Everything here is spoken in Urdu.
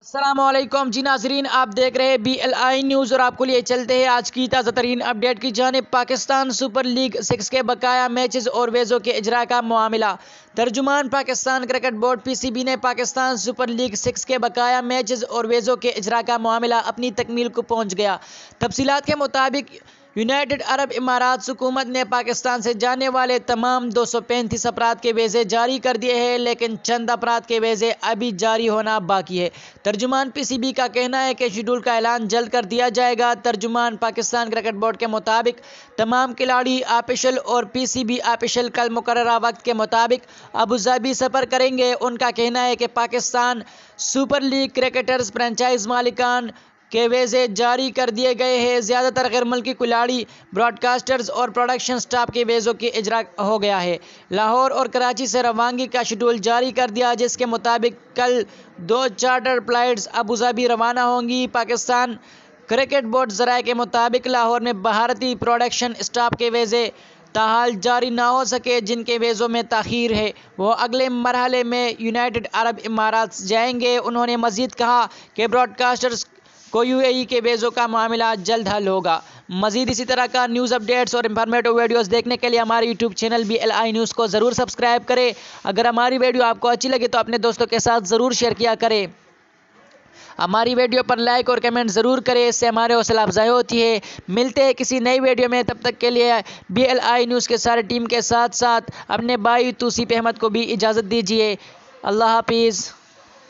السلام علیکم جی ناظرین، آپ دیکھ رہے ہیں BLI نیوز اور آپ کو لیے چلتے ہیں آج کی تازہ ترین اپڈیٹ کی جانب۔ پاکستان سپر لیگ 6 کے بقیہ میچز اور ویزوں کے اجراء کا معاملہ۔ ترجمان پاکستان کرکٹ بورڈ PCB نے پاکستان سپر لیگ 6 کے بقیہ میچز اور ویزوں کے اجراء کا معاملہ اپنی تکمیل کو پہنچ گیا۔ تفصیلات کے مطابق یونائیٹڈ عرب امارات حکومت نے پاکستان سے جانے والے تمام 235 افراد کے ویزے جاری کر دیے ہیں، لیکن چند افراد کے ویزے ابھی جاری ہونا باقی ہے۔ ترجمان PCB کا کہنا ہے کہ شیڈول کا اعلان جلد کر دیا جائے گا۔ ترجمان پاکستان کرکٹ بورڈ کے مطابق تمام کھلاڑی، آفیشل اور PCB آفیشل کل مقررہ وقت کے مطابق ابوظہبی سفر کریں گے۔ ان کا کہنا ہے کہ Pakistan super league cricketers franchise مالکان کے ویزے جاری کر دیے گئے ہیں۔ زیادہ تر غیر ملکی کھلاڑی، براڈ کاسٹرز اور پروڈکشن سٹاف کے ویزوں کی اجراء ہو گیا ہے۔ لاہور اور کراچی سے روانگی کا شیڈول جاری کر دیا، جس کے مطابق کل 2 چارٹر فلائٹس ابوظہبی روانہ ہوں گی۔ پاکستان کرکٹ بورڈ ذرائع کے مطابق لاہور میں بھارتی پروڈکشن سٹاف کے ویزے تاحال جاری نہ ہو سکے۔ جن کے ویزوں میں تاخیر ہے وہ اگلے مرحلے میں یونائیٹڈ عرب امارات جائیں گے۔ انہوں نے مزید کہا کہ براڈ کاسٹرز کو UAE کے ویزوں کا معاملہ جلد حل ہوگا۔ مزید اسی طرح کا نیوز اپڈیٹس اور انفارمیٹو ویڈیوز دیکھنے کے لیے ہمارے YouTube چینل BLI نیوز کو ضرور سبسکرائب کریں۔ اگر ہماری ویڈیو آپ کو اچھی لگے تو اپنے دوستوں کے ساتھ ضرور شیئر کیا کریں۔ ہماری ویڈیو پر لائک اور کمنٹ ضرور کریں، اس سے ہمارے حوصلہ افزائی ہوتی ہے۔ ملتے ہیں کسی نئی ویڈیو میں، تب تک کے لیے BLI نیوز کے سارے ٹیم کے ساتھ ساتھ اپنے بھائی توصیف احمد کو بھی اجازت دیجیے۔ اللہ حافظ۔